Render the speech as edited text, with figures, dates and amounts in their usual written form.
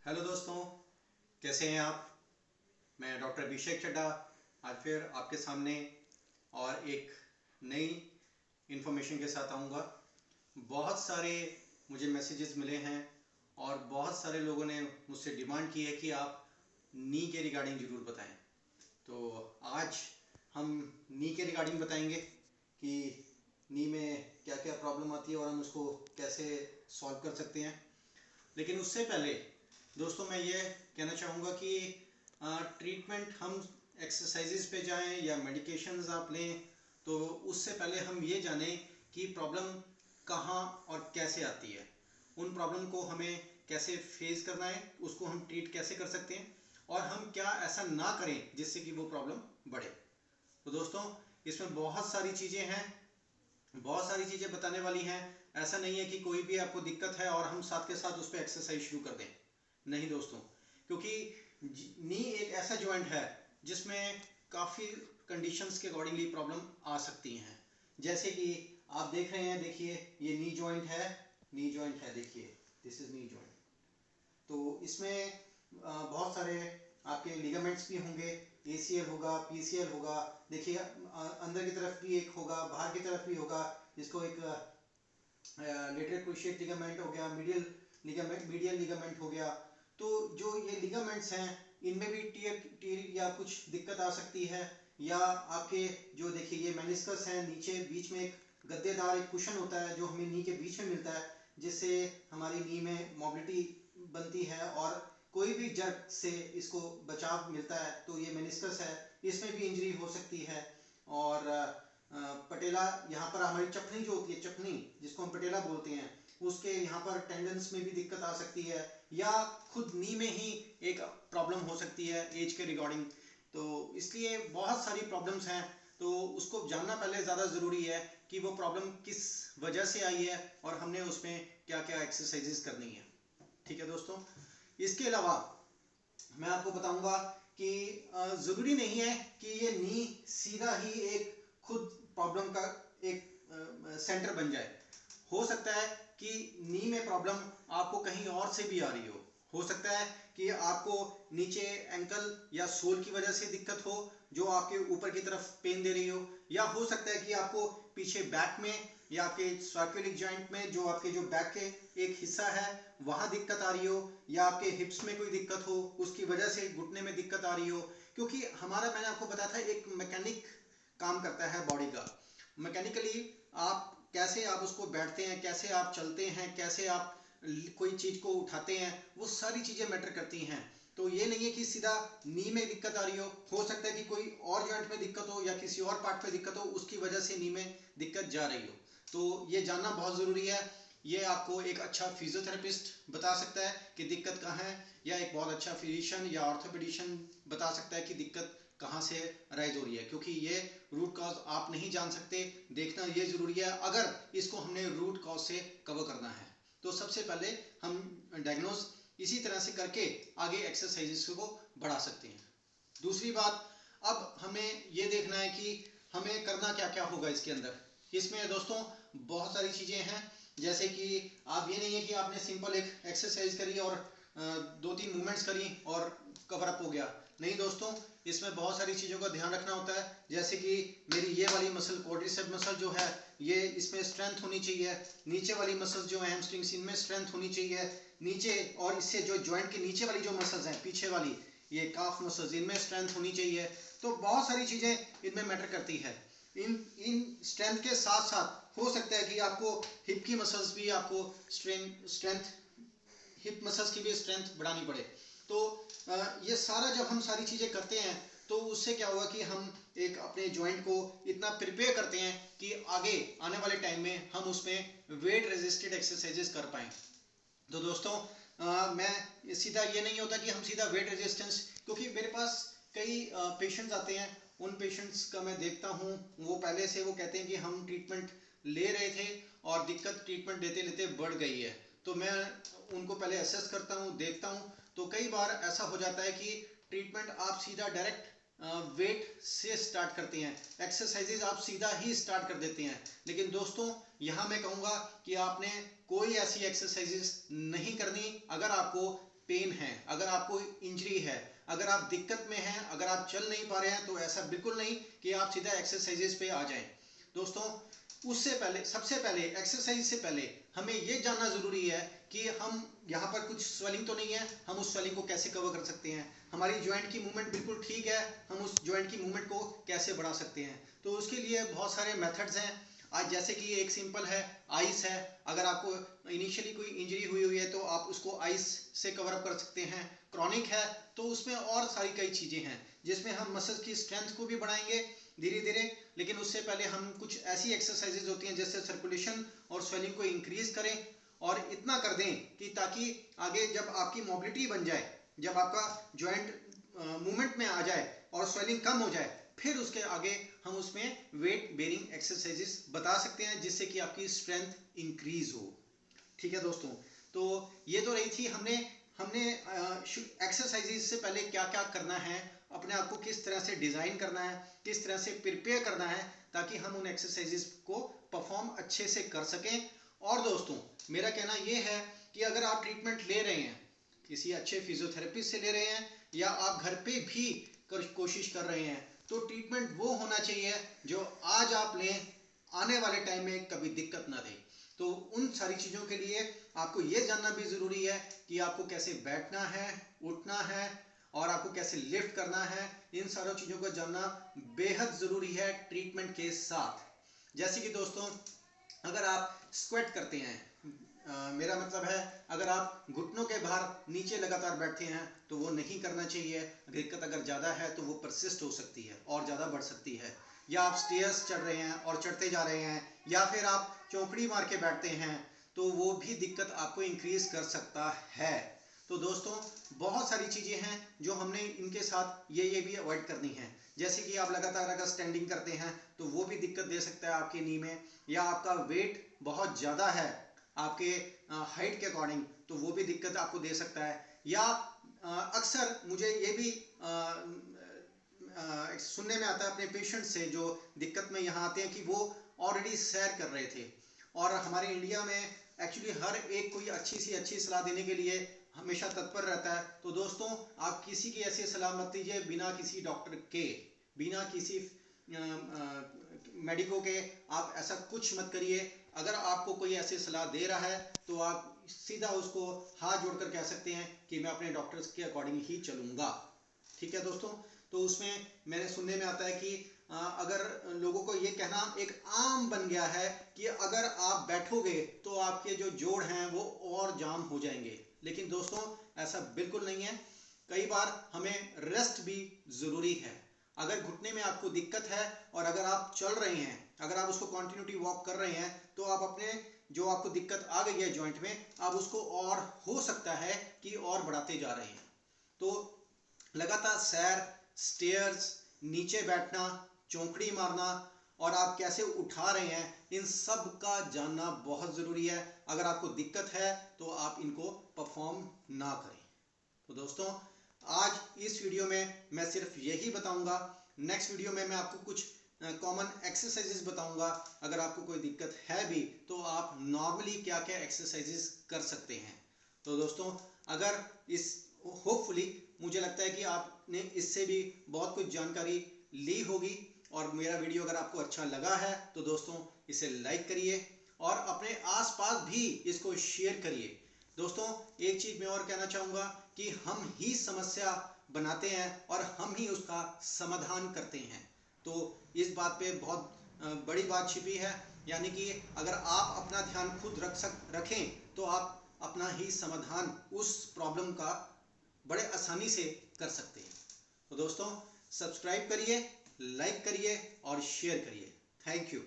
Hello दोस्तों, कैसे हैं आप। मैं डॉक्टर अभिषेक चड्ढा आज फिर आपके सामने और एक नई इन्फॉर्मेशन के साथ आऊँगा। बहुत सारे मुझे मैसेजेस मिले हैं और बहुत सारे लोगों ने मुझसे डिमांड की है कि आप नी के रिगार्डिंग ज़रूर बताएं। तो आज हम नी के रिगार्डिंग बताएंगे कि नी में क्या क्या प्रॉब्लम आती है और हम उसको कैसे सॉल्व कर सकते हैं। लेकिन उससे पहले दोस्तों मैं ये कहना चाहूँगा कि ट्रीटमेंट हम एक्सरसाइजेज पे जाएं या मेडिकेशंस आप लें, तो उससे पहले हम ये जानें कि प्रॉब्लम कहाँ और कैसे आती है, उन प्रॉब्लम को हमें कैसे फेस करना है, उसको हम ट्रीट कैसे कर सकते हैं और हम क्या ऐसा ना करें जिससे कि वो प्रॉब्लम बढ़े। तो दोस्तों इसमें बहुत सारी चीज़ें हैं, बहुत सारी चीज़ें बताने वाली हैं। ऐसा नहीं है कि कोई भी आपको दिक्कत है और हम साथ के साथ उस पर एक्सरसाइज शुरू कर दें, नहीं दोस्तों। क्योंकि नी एक ऐसा जॉइंट है जिसमें काफ़ी कंडीशंस के अकॉर्डिंगली प्रॉब्लम आ सकती हैं। जैसे कि आप देख रहे हैं, देखिए ये नी जॉइंट है, नी जॉइंट है, देखिए दिस इज नी जॉइंट। तो इसमें बहुत सारे आपके लिगामेंट्स भी होंगे, एसीएल होगा, पीसीएल होगा। देखिए अंदर की तरफ भी एक होगा, बाहर की तरफ भी होगा। इसको एक लेटरल क्रूशिएट लिगामेंट हो गया, मीडियल लिगामेंट हो गया। तो जो ये लिगामेंट्स हैं इनमें भी टीयर या कुछ दिक्कत आ सकती है। या आपके जो देखिए ये मेनिस्कस है, नीचे बीच में एक गद्देदार एक कुशन होता है जो हमें नी के बीच में मिलता है, जिससे हमारी नी में मोबिलिटी बनती है और कोई भी जर्क से इसको बचाव मिलता है। तो ये मेनिस्कस है, इसमें भी इंजरी हो सकती है। और पटेला, यहाँ पर हमारी चपनी जो होती है, चपनी जिसको हम पटेला बोलते हैं, उसके यहाँ पर टेंडेंस में भी दिक्कत आ सकती है। या खुद नी में ही एक प्रॉब्लम हो सकती है एज के रिगार्डिंग। तो इसलिए बहुत सारी प्रॉब्लम्स हैं, तो उसको जानना पहले ज़्यादा ज़रूरी है कि वो प्रॉब्लम किस वजह से आई है और हमने उसमें क्या क्या एक्सरसाइजेस करनी है। ठीक है दोस्तों, इसके अलावा मैं आपको बताऊंगा कि ज़रूरी नहीं है कि ये नी सीधा ही एक खुद प्रॉब्लम का एक सेंटर बन जाए। हो सकता है कि नी में प्रॉब्लम आपको कहीं और से भी आ रही हो सकता है कि आपको नीचे एंकल या सोल की वजह से दिक्कत हो जो आपके ऊपर की तरफ पेन दे रही हो। या हो सकता है कि आपको पीछे बैक में या आपके सर्कुलर जॉइंट में जो आपके जो बैक के एक हिस्सा है वहां दिक्कत आ रही हो, या आपके हिप्स में कोई दिक्कत हो उसकी वजह से घुटने में दिक्कत आ रही हो। क्योंकि हमारा, मैंने आपको बताया था, एक मैकेनिक काम करता है बॉडी का। मैकेनिकली आप कैसे आप उसको बैठते हैं, कैसे आप चलते हैं, कैसे आप कोई चीज को उठाते हैं, वो सारी चीजें मैटर करती हैं। तो ये नहीं है कि सीधा नी में दिक्कत आ रही हो सकता है कि कोई और जॉइंट में दिक्कत हो या किसी और पार्ट में दिक्कत हो, उसकी वजह से नी में दिक्कत जा रही हो। तो ये जानना बहुत ज़रूरी है। ये आपको एक अच्छा फिजियोथेरेपिस्ट बता सकता है कि दिक्कत कहाँ है, या एक बहुत अच्छा फिजिशियन या ऑर्थोपेडिशियन बता सकता है कि दिक्कत कहाँ से राइज हो रही है। क्योंकि ये रूट कॉज आप नहीं जान सकते, देखना ये ज़रूरी है अगर इसको हमने रूट कॉज से कवर करना है। तो सबसे पहले हम डायग्नोज इसी तरह से करके आगे एक्सरसाइजेस को बढ़ा सकते हैं। दूसरी बात, अब हमें ये देखना है कि हमें करना क्या क्या होगा इसके अंदर। इसमें दोस्तों बहुत सारी चीज़ें हैं। जैसे कि आप, ये नहीं है कि आपने सिंपल एक एक्सरसाइज करी और 2-3 मूवमेंट्स करी और कवर अप हो गया। नहीं दोस्तों, इसमें बहुत सारी चीज़ों का ध्यान रखना होता है। जैसे कि मेरी ये वाली मसल, क्वाड्रिसेप मसल जो है, ये इसमें स्ट्रेंथ होनी चाहिए। नीचे वाली मसल्स जो है हैमस्ट्रिंग्स, इनमें स्ट्रेंथ होनी चाहिए नीचे। और इससे जो जॉइंट के नीचे वाली जो मसल्स हैं, पीछे वाली ये काफ मसल्स, इनमें स्ट्रेंथ होनी चाहिए। तो बहुत सारी चीज़ें इनमें मैटर करती है। इन इन स्ट्रेंथ के साथ साथ हो सकता है कि आपको हिप की मसल्स भी आपको स्ट्रेंथ हिप मसल्स की भी स्ट्रेंथ बढ़ानी पड़े। तो ये सारा जब हम सारी चीज़ें करते हैं तो उससे क्या होगा कि हम एक अपने जॉइंट को इतना प्रिपेयर करते हैं कि आगे आने वाले टाइम में हम उसमें वेट रेजिस्टेड एक्सरसाइजेस कर पाएँ। तो दोस्तों मैं सीधा ये नहीं होता कि हम सीधा वेट रेजिस्टेंस, क्योंकि मेरे पास कई पेशेंट्स आते हैं, उन पेशेंट्स का मैं देखता हूँ वो पहले से वो कहते हैं कि हम ट्रीटमेंट ले रहे थे और दिक्कत ट्रीटमेंट देते लेते बढ़ गई है। तो मैं उनको पहले असेस करता हूँ, देखता हूँ। तो कई बार ऐसा हो जाता है कि ट्रीटमेंट आप सीधा डायरेक्ट वेट से स्टार्ट करते हैं, एक्सरसाइजेज आप सीधा ही स्टार्ट कर देते हैं। लेकिन दोस्तों यहाँ मैं कहूँगा कि आपने कोई ऐसी एक्सरसाइजेस नहीं करनी अगर आपको पेन है, अगर आपको इंजरी है, अगर आप दिक्कत में हैं, अगर आप चल नहीं पा रहे हैं, तो ऐसा बिल्कुल नहीं कि आप सीधा एक्सरसाइजेस पे आ जाएं। दोस्तों उससे पहले, सबसे पहले एक्सरसाइज से पहले हमें ये जानना ज़रूरी है कि हम यहाँ पर कुछ स्वेलिंग तो नहीं है, हम उस स्वेलिंग को कैसे कवर कर सकते हैं। हमारी जॉइंट की मूवमेंट बिल्कुल ठीक है, हम उस जॉइंट की मूवमेंट को कैसे बढ़ा सकते हैं। तो उसके लिए बहुत सारे मेथड्स हैं। आज जैसे कि एक सिंपल है, आइस है। अगर आपको इनिशियली कोई इंजरी हुई है तो आप उसको आइस से कवर अप कर सकते हैं। क्रॉनिक है तो उसमें और सारी कई चीज़ें हैं जिसमें हम मसल्स की स्ट्रेंथ को भी बढ़ाएंगे धीरे धीरे। लेकिन उससे पहले हम कुछ ऐसी एक्सरसाइजेज होती हैं जिससे सर्कुलेशन और स्वेलिंग को इंक्रीज करें, और इतना कर दें कि ताकि आगे जब आपकी मोबिलिटी बन जाए, जब आपका जॉइंट मूवमेंट में आ जाए और स्वेलिंग कम हो जाए, फिर उसके आगे हम उसमें वेट बेरिंग एक्सरसाइजेस बता सकते हैं जिससे कि आपकी स्ट्रेंथ इंक्रीज हो। ठीक है दोस्तों, तो ये तो रही थी हमने एक्सरसाइजेज से पहले क्या क्या करना है, अपने आप को किस तरह से डिज़ाइन करना है, किस तरह से प्रिपेयर करना है ताकि हम उन एक्सरसाइजेज को परफॉर्म अच्छे से कर सकें। और दोस्तों मेरा कहना ये है कि अगर आप ट्रीटमेंट ले रहे हैं, किसी अच्छे फिजियोथेरेपिस्ट से ले रहे हैं या आप घर पे भी कोशिश कर रहे हैं, तो ट्रीटमेंट वो होना चाहिए जो आज आप लें, आने वाले टाइम में कभी दिक्कत ना दे। तो उन सारी चीज़ों के लिए आपको ये जानना भी ज़रूरी है कि आपको कैसे बैठना है, उठना है और आपको कैसे लिफ्ट करना है। इन सारी चीज़ों को जानना बेहद ज़रूरी है ट्रीटमेंट के साथ। जैसे कि दोस्तों अगर आप स्क्वेट करते हैं, मेरा मतलब है अगर आप घुटनों के भार नीचे लगातार बैठते हैं तो वो नहीं करना चाहिए। दिक्कत अगर ज़्यादा है तो वो परसिस्ट हो सकती है और ज़्यादा बढ़ सकती है। या आप स्टेयर्स चढ़ रहे हैं और चढ़ते जा रहे हैं, या फिर आप चौकड़ी मार के बैठते हैं, तो वो भी दिक्कत आपको इंक्रीज कर सकता है। तो दोस्तों बहुत सारी चीज़ें हैं जो हमने इनके साथ ये भी अवॉइड करनी है। जैसे कि आप लगातार अगर स्टैंडिंग करते हैं तो वो भी दिक्कत दे सकता है आपके नी में, या आपका वेट बहुत ज़्यादा है आपके हाइट के अकॉर्डिंग तो वो भी दिक्कत आपको दे सकता है। या अक्सर मुझे ये भी सुनने में आता है अपने पेशेंट से जो दिक्कत में यहाँ आते हैं कि वो ऑलरेडी सैर कर रहे थे, और हमारे इंडिया में एक्चुअली हर एक कोई अच्छी सलाह देने के लिए हमेशा तत्पर रहता है। तो दोस्तों आप किसी की ऐसी सलाह मत दीजिए बिना किसी डॉक्टर के, बिना किसी मेडिको के, आप ऐसा कुछ मत करिए। अगर आपको कोई ऐसी सलाह दे रहा है तो आप सीधा उसको हाथ जोड़कर कह सकते हैं कि मैं अपने डॉक्टर्स के अकॉर्डिंग ही चलूँगा। ठीक है दोस्तों, तो उसमें मेरे सुनने में आता है कि अगर लोगों को ये कहना एक आम बन गया है कि अगर आप बैठोगे तो आपके जो जोड़ हैं वो और जाम हो जाएंगे। लेकिन दोस्तों ऐसा बिल्कुल नहीं है। कई बार हमें रेस्ट भी ज़रूरी है। अगर घुटने में आपको दिक्कत है और अगर आप चल रहे हैं, अगर आप उसको कंटिन्यूटी वॉक कर रहे हैं, तो आप अपने जो आपको दिक्कत आ गई है जॉइंट में, आप उसको और हो सकता है कि और बढ़ाते जा रहे हैं। तो लगातार सैर, स्टेयर्स, नीचे बैठना, चौकड़ी मारना और आप कैसे उठा रहे हैं, इन सब का जानना बहुत ज़रूरी है। अगर आपको दिक्कत है तो आप इनको परफॉर्म ना करें। तो दोस्तों आज इस वीडियो में मैं सिर्फ यही बताऊंगा। नेक्स्ट वीडियो में मैं आपको कुछ कॉमन एक्सरसाइजेस बताऊंगा। अगर आपको कोई दिक्कत है भी तो आप नॉर्मली क्या क्या एक्सरसाइजेस कर सकते हैं। तो दोस्तों अगर इस होपफुली मुझे लगता है कि आपने इससे भी बहुत कुछ जानकारी ली होगी, और मेरा वीडियो अगर आपको अच्छा लगा है तो दोस्तों इसे लाइक करिए और अपने आसपास भी इसको शेयर करिए। दोस्तों एक चीज़ मैं और कहना चाहूँगा कि हम ही समस्या बनाते हैं और हम ही उसका समाधान करते हैं। तो इस बात पे बहुत बड़ी बात छिपी है, यानी कि अगर आप अपना ध्यान खुद रखें तो आप अपना ही समाधान उस प्रॉब्लम का बड़े आसानी से कर सकते हैं। तो दोस्तों सब्सक्राइब करिए, लाइक करिए और शेयर करिए। Thank you.